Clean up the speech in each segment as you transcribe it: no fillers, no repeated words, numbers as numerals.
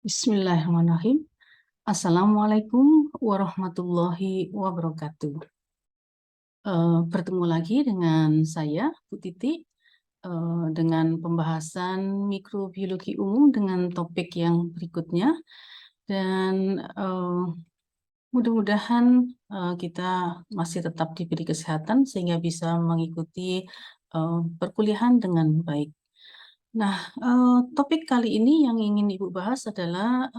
Bismillahirrahmanirrahim. Assalamualaikum warahmatullahi wabarakatuh. Bertemu lagi dengan saya, Bu Titi, dengan pembahasan mikrobiologi umum dengan topik yang berikutnya. Dan mudah-mudahan kita masih tetap diberi kesehatan sehingga bisa mengikuti perkuliahan dengan baik. Nah, topik kali ini yang ingin Ibu bahas adalah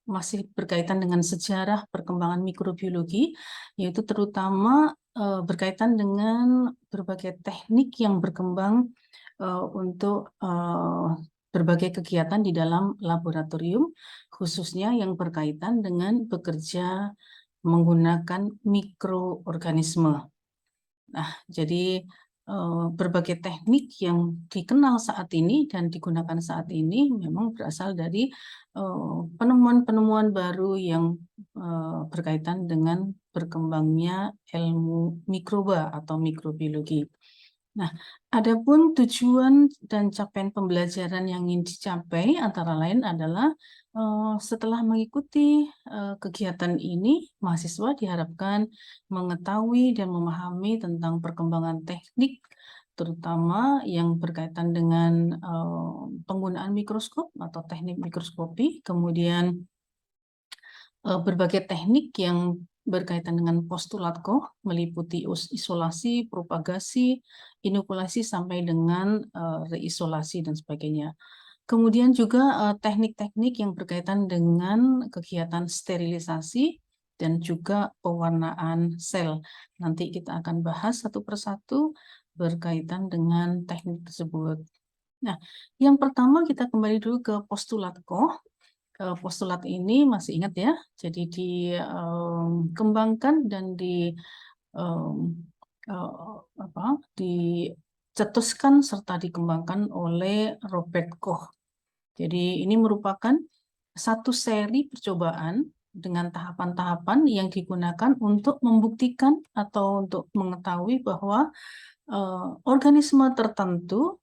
masih berkaitan dengan sejarah perkembangan mikrobiologi, yaitu terutama berkaitan dengan berbagai teknik yang berkembang untuk berbagai kegiatan di dalam laboratorium, khususnya yang berkaitan dengan bekerja menggunakan mikroorganisme. Nah, jadi berbagai teknik yang dikenal saat ini dan digunakan saat ini memang berasal dari penemuan-penemuan baru yang berkaitan dengan berkembangnya ilmu mikroba atau mikrobiologi. Nah, adapun tujuan dan capaian pembelajaran yang ingin dicapai antara lain adalah setelah mengikuti kegiatan ini, mahasiswa diharapkan mengetahui dan memahami tentang perkembangan teknik, terutama yang berkaitan dengan penggunaan mikroskop atau teknik mikroskopi, kemudian berbagai teknik yang berkaitan dengan postulat Koch, meliputi isolasi, propagasi, inokulasi, sampai dengan reisolasi dan sebagainya. Kemudian juga teknik-teknik yang berkaitan dengan kegiatan sterilisasi dan juga pewarnaan sel. Nanti kita akan bahas satu persatu berkaitan dengan teknik tersebut. Nah, yang pertama kita kembali dulu ke postulat Koch. Postulat ini masih ingat ya, jadi dikembangkan dan dicetuskan serta dikembangkan oleh Robert Koch. Jadi ini merupakan satu seri percobaan dengan tahapan-tahapan yang digunakan untuk membuktikan atau untuk mengetahui bahwa organisme tertentu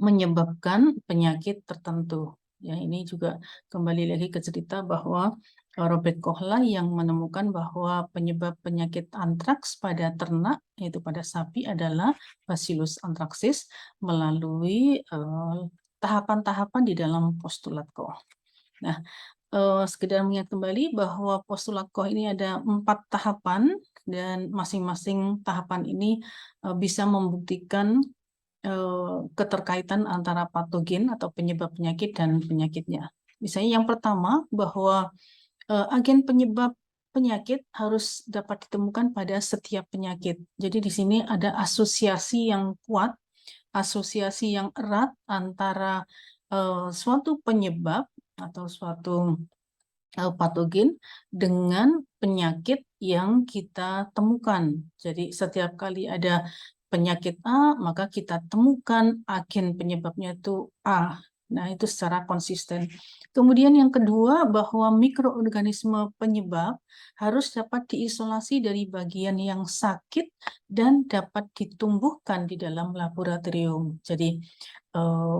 menyebabkan penyakit tertentu. Ya, ini juga kembali lagi ke cerita bahwa Robert Koch lah yang menemukan bahwa penyebab penyakit antraks pada ternak, yaitu pada sapi, adalah Bacillus anthracis melalui tahapan-tahapan di dalam postulat Koch. Nah, sekedar mengingat kembali bahwa postulat Koch ini ada 4 tahapan dan masing-masing tahapan ini bisa membuktikan keterkaitan antara patogen atau penyebab penyakit dan penyakitnya. Misalnya yang pertama bahwa agen penyebab penyakit harus dapat ditemukan pada setiap penyakit. Jadi di sini ada asosiasi yang kuat, asosiasi yang erat antara suatu penyebab atau suatu patogen dengan penyakit yang kita temukan. Jadi setiap kali ada penyakit A, maka kita temukan agen penyebabnya itu A. Nah, itu secara konsisten. Kemudian yang kedua, bahwa mikroorganisme penyebab harus dapat diisolasi dari bagian yang sakit dan dapat ditumbuhkan di dalam laboratorium. Jadi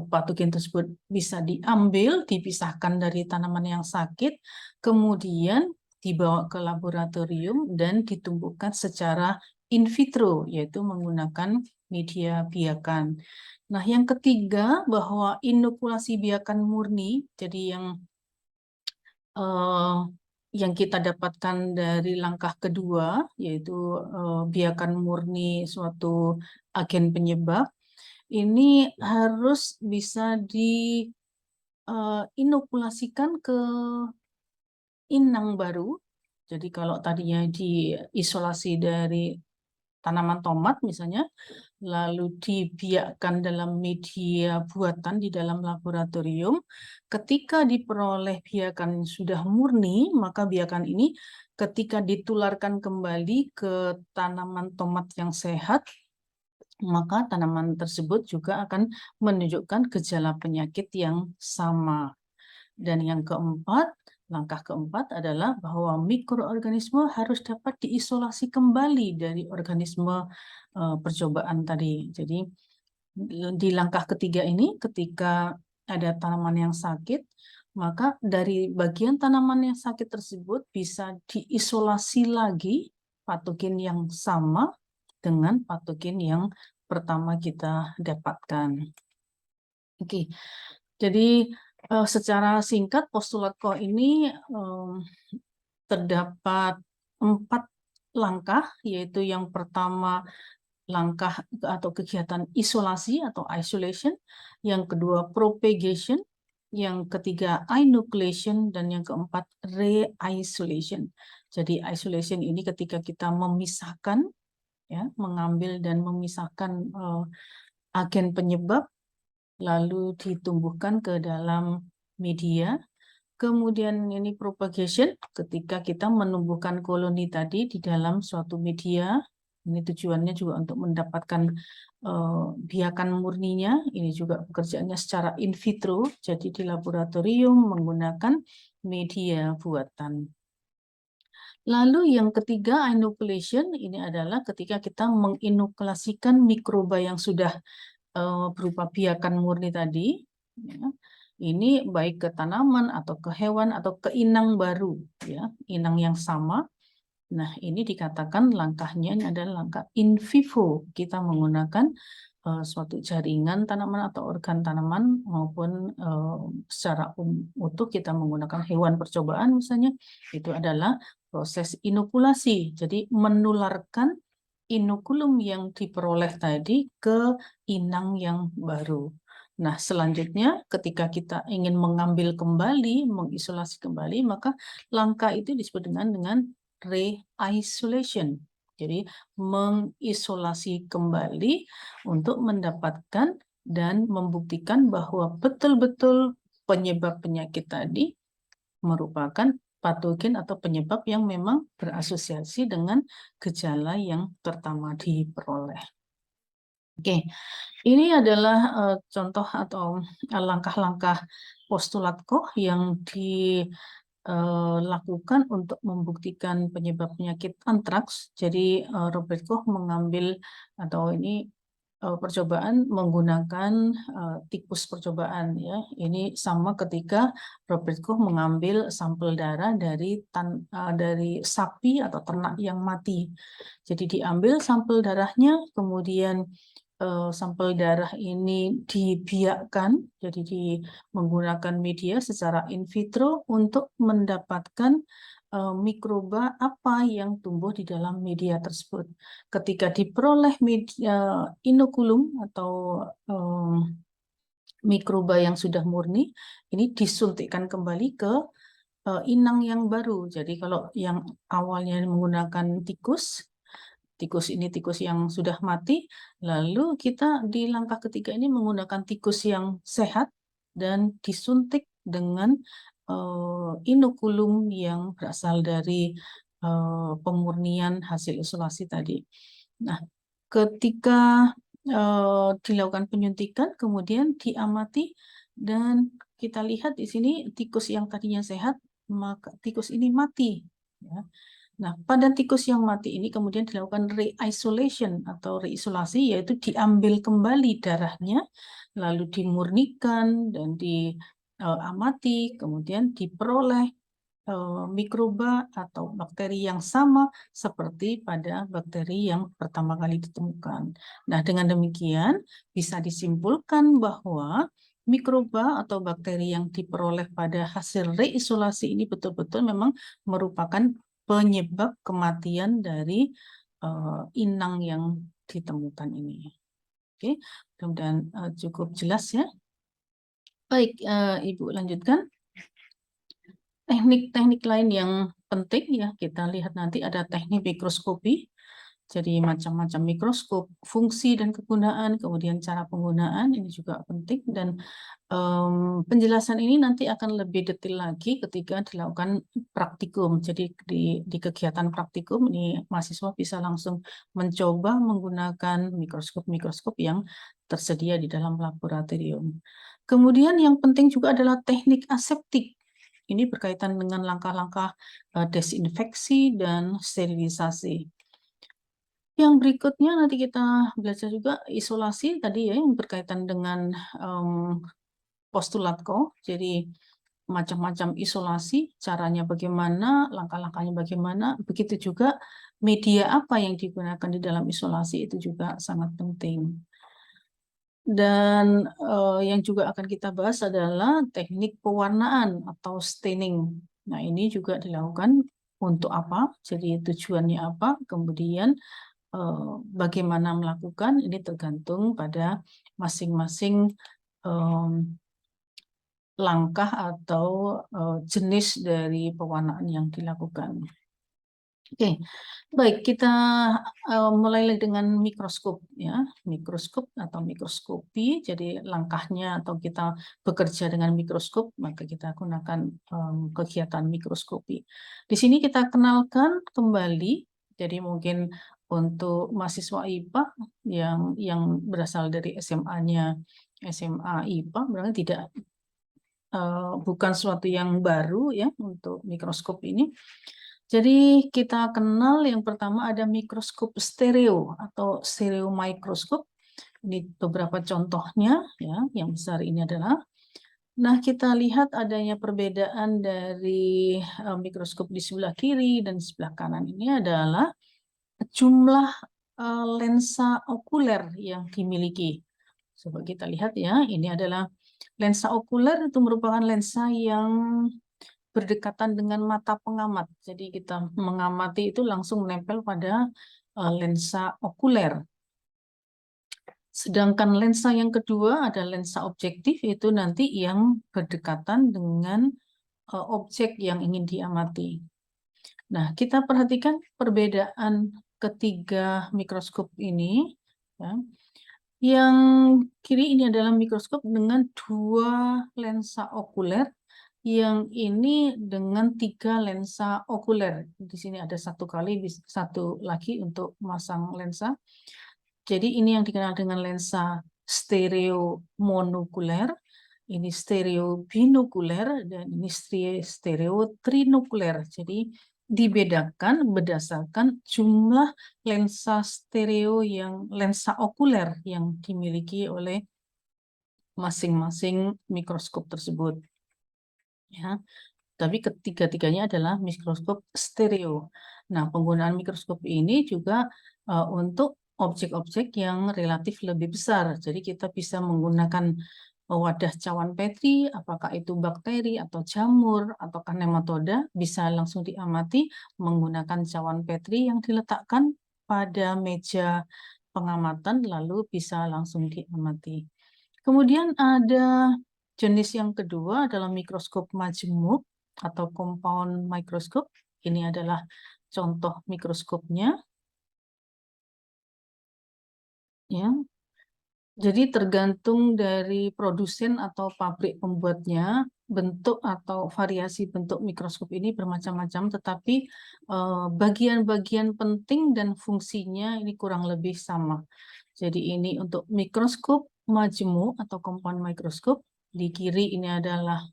patogen tersebut bisa diambil, dipisahkan dari tanaman yang sakit, kemudian dibawa ke laboratorium dan ditumbuhkan secara in vitro, yaitu menggunakan media biakan. Nah, yang ketiga, bahwa inokulasi biakan murni, jadi yang kita dapatkan dari langkah kedua, yaitu biakan murni suatu agen penyebab, ini harus bisa diinokulasikan ke inang baru. Jadi kalau tadinya diisolasi dari tanaman tomat misalnya, lalu dibiakkan dalam media buatan di dalam laboratorium, ketika diperoleh biakan sudah murni, maka biakan ini ketika ditularkan kembali ke tanaman tomat yang sehat, maka tanaman tersebut juga akan menunjukkan gejala penyakit yang sama. Dan yang keempat, langkah keempat adalah bahwa mikroorganisme harus dapat diisolasi kembali dari organisme percobaan tadi. Jadi di langkah ketiga ini, ketika ada tanaman yang sakit, maka dari bagian tanaman yang sakit tersebut bisa diisolasi lagi patogen yang sama dengan patogen yang pertama kita dapatkan. Oke, jadi secara singkat postulat core ini terdapat 4 langkah, yaitu yang pertama langkah atau kegiatan isolasi atau isolation, yang kedua propagation, yang ketiga inoculation, dan yang keempat re-isolation. Jadi isolation ini ketika kita memisahkan, ya, mengambil dan memisahkan agen penyebab, lalu ditumbuhkan ke dalam media. Kemudian ini propagation, ketika kita menumbuhkan koloni tadi di dalam suatu media. Ini tujuannya juga untuk mendapatkan biakan murninya. Ini juga pekerjaannya secara in vitro, jadi di laboratorium menggunakan media buatan. Lalu yang ketiga, inoculation, ini adalah ketika kita menginokulasikan mikroba yang sudah berupa biakan murni tadi, ya. Ini baik ke tanaman atau ke hewan atau ke inang baru, ya, inang yang sama. Nah, ini dikatakan langkahnya ini adalah langkah in vivo. Kita menggunakan suatu jaringan tanaman atau organ tanaman maupun secara utuh kita menggunakan hewan percobaan misalnya. Itu adalah proses inokulasi. Jadi menularkan inokulum yang diperoleh tadi ke inang yang baru. Nah, selanjutnya ketika kita ingin mengambil kembali, mengisolasi kembali, maka langkah itu disebut dengan re-isolation. Jadi mengisolasi kembali untuk mendapatkan dan membuktikan bahwa betul-betul penyebab penyakit tadi merupakan patogen atau penyebab yang memang berasosiasi dengan gejala yang pertama diperoleh. Oke, ini adalah contoh atau langkah-langkah postulat Koch yang dilakukan untuk membuktikan penyebab penyakit antraks. Jadi Robert Koch mengambil atau ini percobaan menggunakan tikus percobaan, ya. Ini sama ketika Robert Koch mengambil sampel darah dari sapi atau ternak yang mati. Jadi diambil sampel darahnya, kemudian sampel darah ini dibiakkan, jadi menggunakan media secara in vitro untuk mendapatkan mikroba apa yang tumbuh di dalam media tersebut. Ketika diperoleh media inokulum atau mikroba yang sudah murni, ini disuntikkan kembali ke inang yang baru. Jadi kalau yang awalnya menggunakan tikus ini tikus yang sudah mati, lalu kita di langkah ketiga ini menggunakan tikus yang sehat dan disuntik dengan inokulum yang berasal dari pemurnian hasil isolasi tadi. Nah, ketika dilakukan penyuntikan, kemudian diamati dan kita lihat di sini tikus yang tadinya sehat, maka tikus ini mati. Ya. Nah, pada tikus yang mati ini kemudian dilakukan re-isolation atau reisolasi, yaitu diambil kembali darahnya, lalu dimurnikan dan diamati, kemudian diperoleh mikroba atau bakteri yang sama seperti pada bakteri yang pertama kali ditemukan. Nah, dengan demikian bisa disimpulkan bahwa mikroba atau bakteri yang diperoleh pada hasil reisolasi ini betul-betul memang merupakan penyebab kematian dari inang yang ditemukan ini. Oke, mudah-mudahan cukup jelas ya. Baik, Ibu lanjutkan. Teknik-teknik lain yang penting ya, kita lihat nanti ada teknik mikroskopi. Jadi macam-macam mikroskop, fungsi dan kegunaan, kemudian cara penggunaan ini juga penting, dan penjelasan ini nanti akan lebih detail lagi ketika dilakukan praktikum. Jadi di kegiatan praktikum ini mahasiswa bisa langsung mencoba menggunakan mikroskop-mikroskop yang tersedia di dalam laboratorium. Kemudian yang penting juga adalah teknik aseptik. Ini berkaitan dengan langkah-langkah desinfeksi dan sterilisasi. Yang berikutnya nanti kita belajar juga isolasi tadi ya, yang berkaitan dengan postulatko, jadi macam-macam isolasi, caranya bagaimana, langkah-langkahnya bagaimana, begitu juga media apa yang digunakan di dalam isolasi itu juga sangat penting. Dan yang juga akan kita bahas adalah teknik pewarnaan atau staining. Nah, ini juga dilakukan untuk apa? Jadi tujuannya apa? Kemudian bagaimana melakukan? Ini tergantung pada masing-masing langkah atau jenis dari pewarnaan yang dilakukan. Oke, baik, kita mulai dengan mikroskop ya, mikroskop atau mikroskopi. Jadi langkahnya atau kita bekerja dengan mikroskop, maka kita gunakan kegiatan mikroskopi. Di sini kita kenalkan kembali. Jadi mungkin untuk mahasiswa IPA yang berasal dari SMA-nya SMA IPA, berarti tidak bukan suatu yang baru ya untuk mikroskop ini. Jadi kita kenal yang pertama ada mikroskop stereo atau stereo microscope. Ini beberapa contohnya ya, yang besar ini adalah. Nah, kita lihat adanya perbedaan dari mikroskop di sebelah kiri dan sebelah kanan ini adalah jumlah lensa okuler yang dimiliki. Coba kita lihat ya, ini adalah lensa okuler, itu merupakan lensa yang berdekatan dengan mata pengamat. Jadi kita mengamati itu langsung menempel pada lensa okuler. Sedangkan lensa yang kedua ada lensa objektif, itu nanti yang berdekatan dengan objek yang ingin diamati. Nah, kita perhatikan perbedaan ketiga mikroskop ini. Ya. Yang kiri ini adalah mikroskop dengan 2 lensa okuler, yang ini dengan 3 lensa okuler. Di sini ada satu lagi untuk memasang lensa. Jadi ini yang dikenal dengan lensa stereo monokuler, ini stereo binokuler, dan ini stereo trinokuler. Jadi dibedakan berdasarkan jumlah lensa lensa okuler yang dimiliki oleh masing-masing mikroskop tersebut. Ya, tapi ketiga-tiganya adalah mikroskop stereo. Nah, penggunaan mikroskop ini juga untuk objek-objek yang relatif lebih besar. Jadi kita bisa menggunakan wadah cawan Petri, apakah itu bakteri atau jamur ataukah nematoda, bisa langsung diamati menggunakan cawan Petri yang diletakkan pada meja pengamatan, lalu bisa langsung diamati. Kemudian ada jenis yang kedua adalah mikroskop majemuk atau compound microscope. Ini adalah contoh mikroskopnya. Ya. Jadi tergantung dari produsen atau pabrik pembuatnya, bentuk atau variasi bentuk mikroskop ini bermacam-macam, tetapi bagian-bagian penting dan fungsinya ini kurang lebih sama. Jadi ini untuk mikroskop majemuk atau compound microscope. Di kiri ini adalah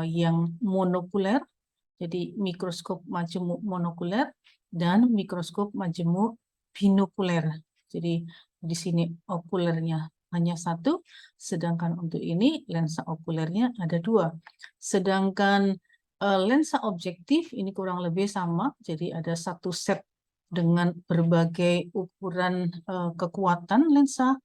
yang monokuler, jadi mikroskop majemuk monokuler dan mikroskop majemuk binokuler. Jadi di sini okulernya hanya satu, sedangkan untuk ini lensa okulernya ada 2. Sedangkan lensa objektif ini kurang lebih sama, jadi ada satu set dengan berbagai ukuran kekuatan lensa.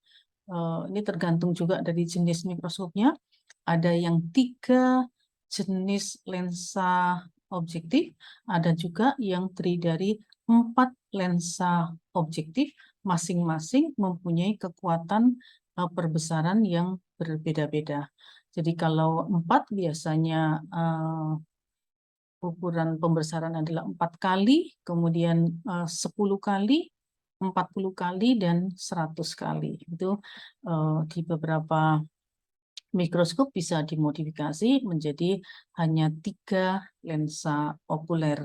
Ini tergantung juga dari jenis mikroskopnya. Ada yang 3 jenis lensa objektif, ada juga yang terdiri dari 4 lensa objektif, masing-masing mempunyai kekuatan perbesaran yang berbeda-beda. Jadi kalau 4 biasanya ukuran pembesaran adalah 4 kali, kemudian 10 kali, 40 kali, dan 100 kali. Itu di beberapa mikroskop bisa dimodifikasi menjadi hanya 3 lensa okuler.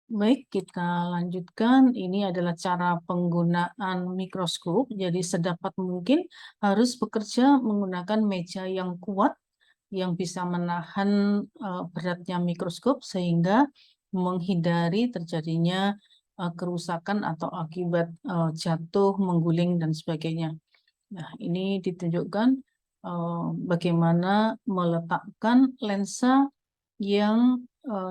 Baik, kita lanjutkan. Ini adalah cara penggunaan mikroskop. Jadi sedapat mungkin harus bekerja menggunakan meja yang kuat, yang bisa menahan beratnya mikroskop sehingga menghindari terjadinya kerusakan atau akibat jatuh, mengguling, dan sebagainya. Nah, ini ditunjukkan bagaimana meletakkan lensa yang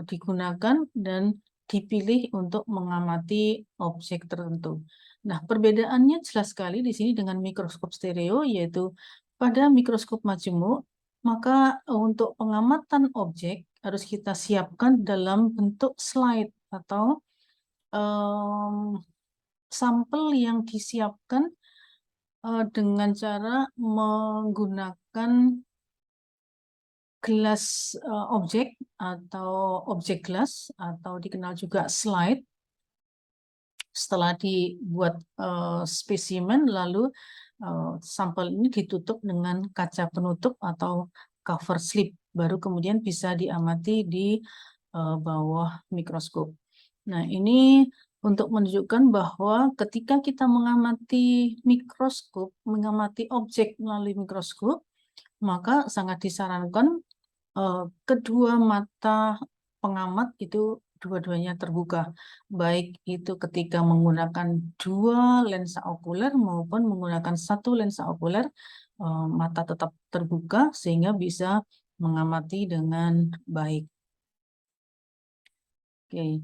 digunakan dan dipilih untuk mengamati objek tertentu. Nah, perbedaannya jelas sekali di sini dengan mikroskop stereo, yaitu pada mikroskop majemuk, maka untuk pengamatan objek harus kita siapkan dalam bentuk slide atau sampel yang disiapkan dengan cara menggunakan gelas objek atau objek gelas atau dikenal juga slide. Setelah dibuat spesimen, lalu sampel ini ditutup dengan kaca penutup atau cover slip, baru kemudian bisa diamati di bawah mikroskop. Nah, ini untuk menunjukkan bahwa ketika kita mengamati mikroskop, mengamati objek melalui mikroskop, maka sangat disarankan kedua mata pengamat itu dua-duanya terbuka, baik itu ketika menggunakan dua lensa okuler maupun menggunakan satu lensa okuler, mata tetap terbuka sehingga bisa mengamati dengan baik. Oke.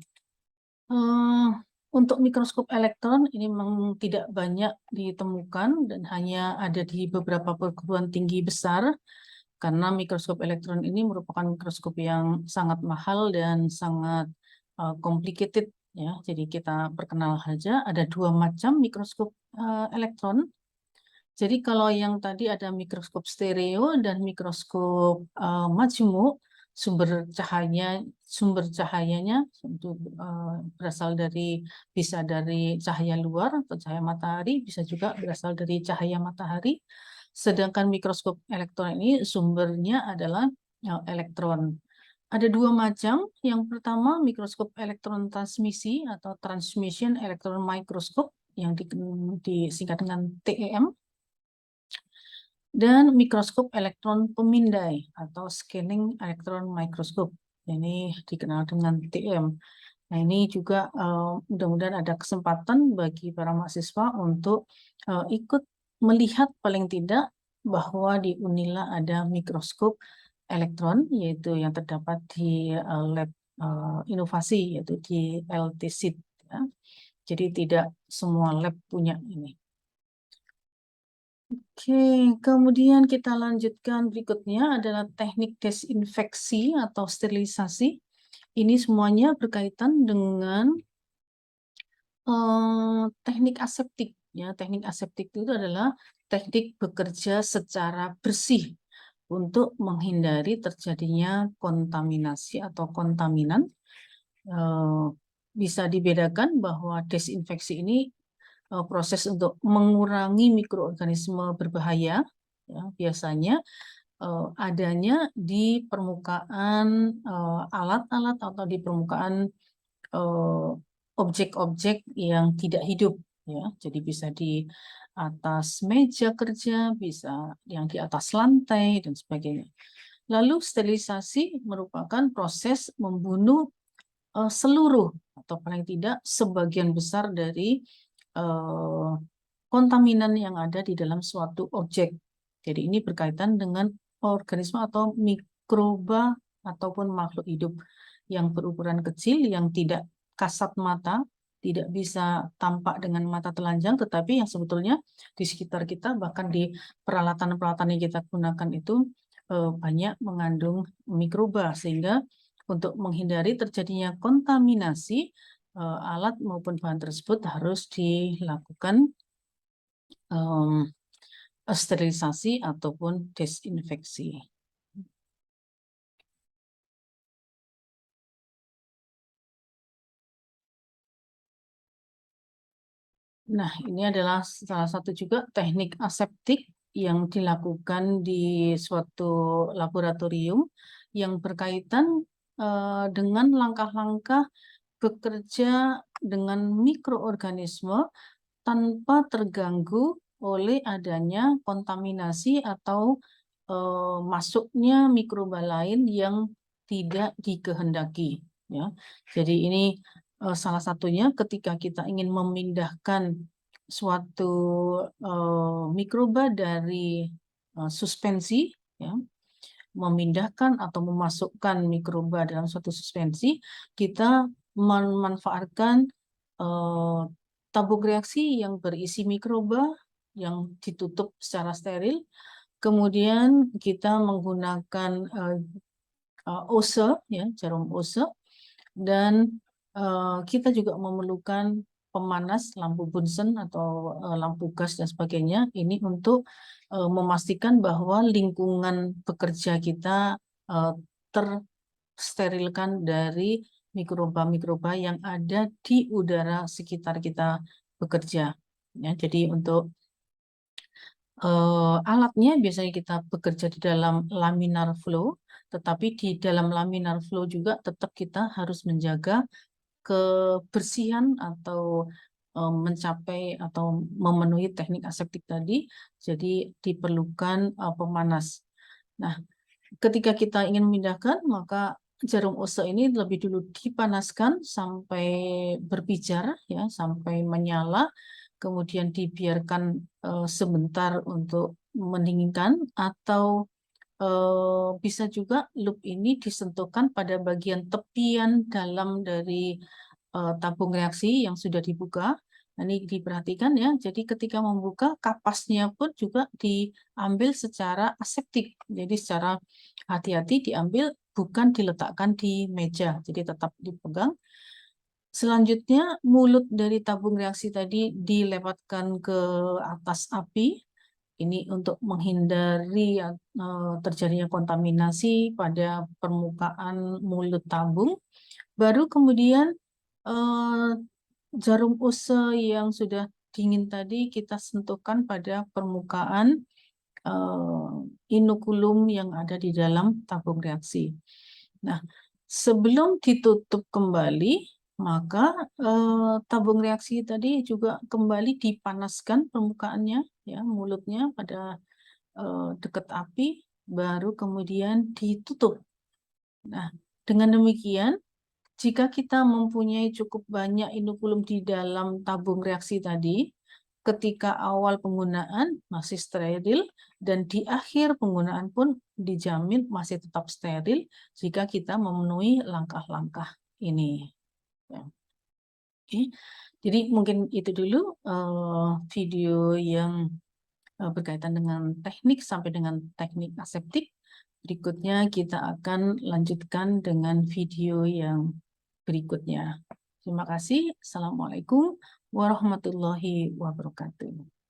Untuk mikroskop elektron ini memang tidak banyak ditemukan dan hanya ada di beberapa perguruan tinggi besar, karena mikroskop elektron ini merupakan mikroskop yang sangat mahal dan sangat complicated ya. Jadi kita perkenal saja ada dua macam mikroskop elektron. Jadi kalau yang tadi ada mikroskop stereo dan mikroskop majemuk, sumber cahayanya berasal dari, bisa dari cahaya luar atau cahaya matahari, bisa juga berasal dari cahaya matahari. Sedangkan mikroskop elektron ini sumbernya adalah elektron. Ada dua macam. Yang pertama mikroskop elektron transmisi atau transmission electron microscope yang disingkat dengan TEM, dan mikroskop elektron pemindai atau scanning electron microscope. Ini dikenal dengan TM. Nah, ini juga mudah-mudahan ada kesempatan bagi para mahasiswa untuk ikut melihat paling tidak bahwa di Unila ada mikroskop elektron, yaitu yang terdapat di lab inovasi, yaitu di LTSID. Ya. Jadi tidak semua lab punya ini. Oke, kemudian kita lanjutkan berikutnya adalah teknik desinfeksi atau sterilisasi. Ini semuanya berkaitan dengan teknik aseptik. Ya, teknik aseptik itu adalah teknik bekerja secara bersih untuk menghindari terjadinya kontaminasi atau kontaminan. Bisa dibedakan bahwa desinfeksi ini proses untuk mengurangi mikroorganisme berbahaya, ya, biasanya adanya di permukaan alat-alat atau di permukaan objek-objek yang tidak hidup, ya. Jadi bisa di atas meja kerja, bisa yang di atas lantai dan sebagainya. Lalu sterilisasi merupakan proses membunuh seluruh atau paling tidak sebagian besar dari kontaminan yang ada di dalam suatu objek. Jadi ini berkaitan dengan organisme atau mikroba ataupun makhluk hidup yang berukuran kecil, yang tidak kasat mata, tidak bisa tampak dengan mata telanjang, tetapi yang sebetulnya di sekitar kita, bahkan di peralatan-peralatan yang kita gunakan itu banyak mengandung mikroba, sehingga untuk menghindari terjadinya kontaminasi, alat maupun bahan tersebut harus dilakukan sterilisasi ataupun desinfeksi. Nah, ini adalah salah satu juga teknik aseptik yang dilakukan di suatu laboratorium yang berkaitan dengan langkah-langkah bekerja dengan mikroorganisme tanpa terganggu oleh adanya kontaminasi atau masuknya mikroba lain yang tidak dikehendaki. Ya. Jadi ini salah satunya ketika kita ingin memindahkan suatu mikroba dari suspensi, ya, memindahkan atau memasukkan mikroba dalam suatu suspensi, kita memanfaatkan tabung reaksi yang berisi mikroba yang ditutup secara steril. Kemudian kita menggunakan ose, ya, jarum ose, dan kita juga memerlukan pemanas, lampu Bunsen atau lampu gas dan sebagainya. Ini untuk memastikan bahwa lingkungan bekerja kita tersterilkan dari mikroba-mikroba yang ada di udara sekitar kita bekerja. Ya, jadi untuk alatnya biasanya kita bekerja di dalam laminar flow, tetapi di dalam laminar flow juga tetap kita harus menjaga kebersihan atau mencapai atau memenuhi teknik aseptik tadi, jadi diperlukan pemanas. Nah, ketika kita ingin memindahkan, maka jarum ose ini lebih dulu dipanaskan sampai berpijar, ya, sampai menyala, kemudian dibiarkan sebentar untuk mendinginkan, atau bisa juga loop ini disentuhkan pada bagian tepian dalam dari tabung reaksi yang sudah dibuka. Nah, ini diperhatikan, ya. Jadi ketika membuka, kapasnya pun juga diambil secara aseptik. Jadi secara hati-hati diambil, bukan diletakkan di meja. Jadi tetap dipegang. Selanjutnya, mulut dari tabung reaksi tadi dilewatkan ke atas api. Ini untuk menghindari terjadinya kontaminasi pada permukaan mulut tabung. Baru kemudian eh, jarum ose yang sudah dingin tadi kita sentuhkan pada permukaan inokulum yang ada di dalam tabung reaksi. Nah, sebelum ditutup kembali, maka tabung reaksi tadi juga kembali dipanaskan permukaannya, ya, mulutnya pada dekat api, baru kemudian ditutup. Nah, dengan demikian, jika kita mempunyai cukup banyak inokulum di dalam tabung reaksi tadi, ketika awal penggunaan masih steril, dan di akhir penggunaan pun dijamin masih tetap steril jika kita memenuhi langkah-langkah ini. Ya. Oke, jadi mungkin itu dulu video yang berkaitan dengan teknik sampai dengan teknik aseptik. Berikutnya kita akan lanjutkan dengan video yang berikutnya. Terima kasih. Assalamualaikum warahmatullahi wabarakatuh.